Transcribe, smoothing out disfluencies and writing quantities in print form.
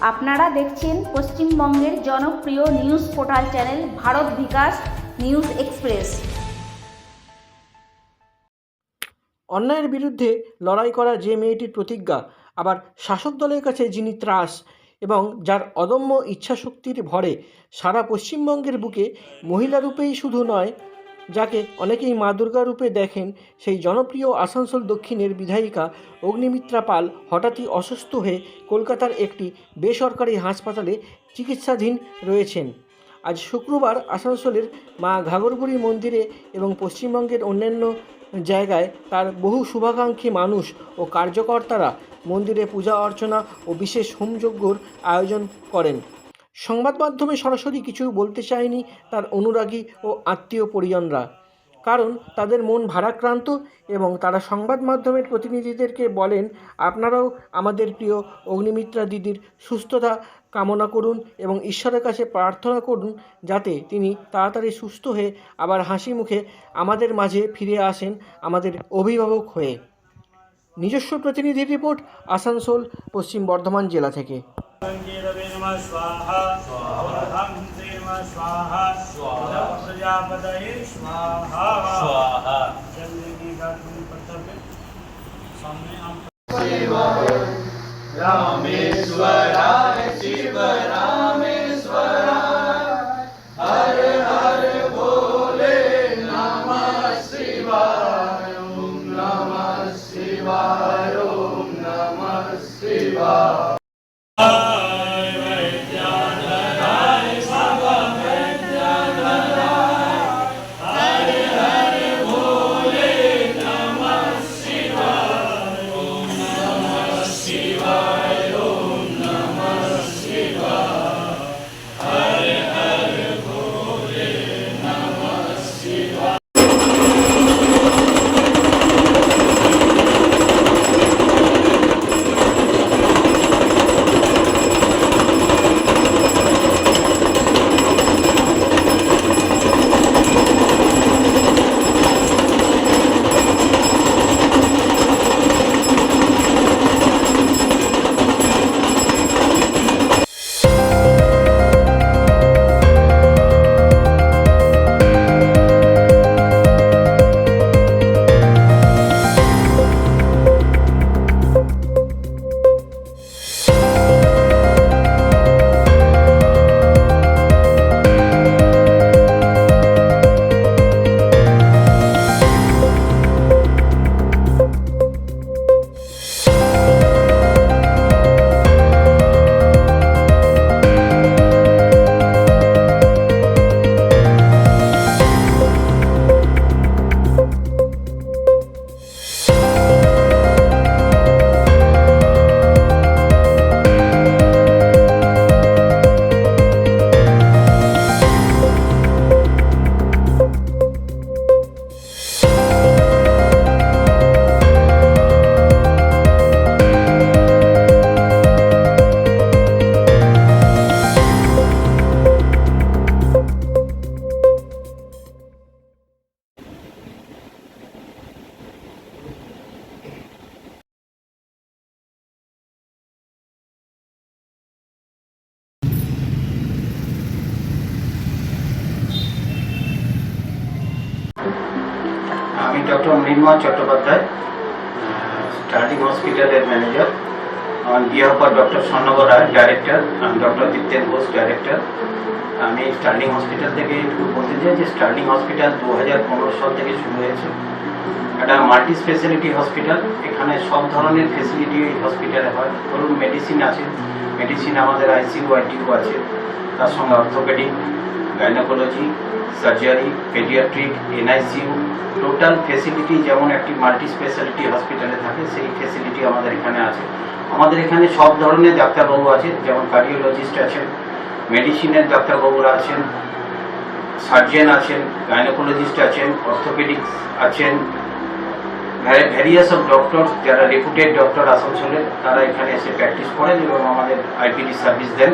আপনারা দেখছেন পশ্চিমবঙ্গের জনপ্রিয় নিউজ পোর্টাল চ্যানেল ভারত বিকাশ নিউজ এক্সপ্রেস। অন্যায়ের বিরুদ্ধে লড়াই করা যে মেয়েটির প্রতিজ্ঞা, আবার শাসক দলের কাছে যিনি ত্রাস এবং যার অদম্য ইচ্ছাশক্তির ভরে সারা পশ্চিমবঙ্গের বুকে মহিলা রূপেই শুধু নয়, যাকে অনেকেই মা দুর্গা রূপে দেখেন, সেই জনপ্রিয় আসানসোল দক্ষিণের বিধায়িকা অগ্নিমিত্রা পাল হঠাৎই অসুস্থ হয়ে কলকাতার একটি বেসরকারি হাসপাতালে চিকিৎসাধীন রয়েছেন। আজ শুক্রবার আসানসোলের মা ঘাগরবুড়ি মন্দিরে এবং পশ্চিমবঙ্গের অন্যান্য জায়গায় তার বহু শুভাকাঙ্ক্ষী মানুষ ও কার্যকর্তারা মন্দিরে পূজা অর্চনা ও বিশেষ হোমযজ্ঞর আয়োজন করেন। সংবাদ মাধ্যমে সরাসরি কিছু বলতে চায়নি তার অনুরাগী ও আত্মীয় পরিজনরা, কারণ তাদের মন ভারাক্রান্ত এবং তারা সংবাদ মাধ্যমের প্রতিনিধিদেরকে বলেন, আপনারাও আমাদের প্রিয় অগ্নিমিত্রা দিদির সুস্থতা কামনা করুন এবং ঈশ্বরের কাছে প্রার্থনা করুন যাতে তিনি তাড়াতাড়ি সুস্থ হয়ে আবার হাসি মুখে আমাদের মাঝে ফিরে আসেন আমাদের অভিভাবক হয়ে। নিজস্ব প্রতিনিধি রিপোর্ট, আসানসোল, পশ্চিম বর্ধমান জেলা থেকে। रामेश्वराय शिव रामेश्वराय हर हर भोले नमः शिवाय ओम नमः शिवाय ओम नमः शिवाय। আমি ডক্টর মৃন্ময় চট্টোপাধ্যায়, স্টার্লিং হসপিটালের ম্যানেজার। On behalf of doctor Swarnab Roy, director, আমি ডক্টর দীপ্তেন ঘোষ, ডাইরেক্টর। আমি স্টার্লিং হসপিটাল থেকে একটু বলতে চাই যে স্টার্লিং হসপিটাল 2015 সাল থেকে শুরু হয়েছে। একটা মাল্টি স্পেশালিটি হসপিটাল। এখানে সব ধরনের ফেসিলিটি এই হসপিটালে হয়। ধরুন মেডিসিন আছে, মেডিসিন আমাদের আইসিইউ আইটিইউ আছে, তার সঙ্গে orthopaedic, gynaecology, surgery, paediatric, NICU, total facility যেমন একটি মাল্টি স্পেশালিটি হসপিটালে থাকে সেই ফেসিলিটি আমাদের এখানে আছে। আমাদের এখানে সব ধরনের ডাক্তারবাবু আছে, যেমন কার্ডিওলজিস্ট আছেন, মেডিসিনের ডাক্তারবাবুরা আছেন, সার্জন আছেন, গাইনোকোলজিস্ট আছেন, অর্থোপেডিক আছেন, ভ্যারিয়াস অফ ডক্টর যারা রেপুটেড ডক্টর আসানসোলের, তারা এখানে এসে প্র্যাকটিস করেন এবং আমাদের আইপিডি সার্ভিস দেন।